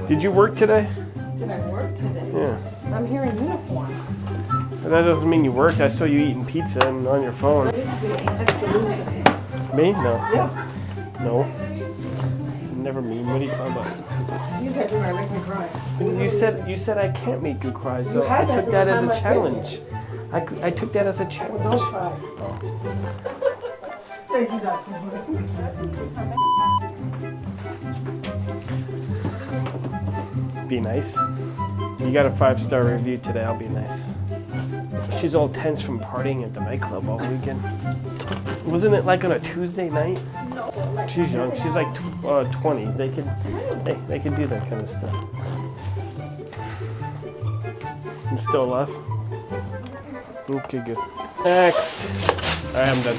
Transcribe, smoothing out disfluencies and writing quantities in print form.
Did you work today? Did I work today? Yeah. I'm here in uniform. But that doesn't mean you worked. I saw you eating pizza and on your phone. I didn't do extra room today. Me? No. Yeah. No. Never mean. What are you talking about? You said you're gonna make me cry. You said I can't make you cry, so You have I took that that as every a time challenge. I took that as a challenge. Don't cry. Oh. Thank you, Doctor. Be nice. You got a 5-star review today. I'll be nice. She's all tense from partying at the nightclub all weekend. Wasn't it like on a Tuesday night? No. She's young. She's like 20. They can do that kind of stuff. You still alive? Okay, good. Next. I'm done.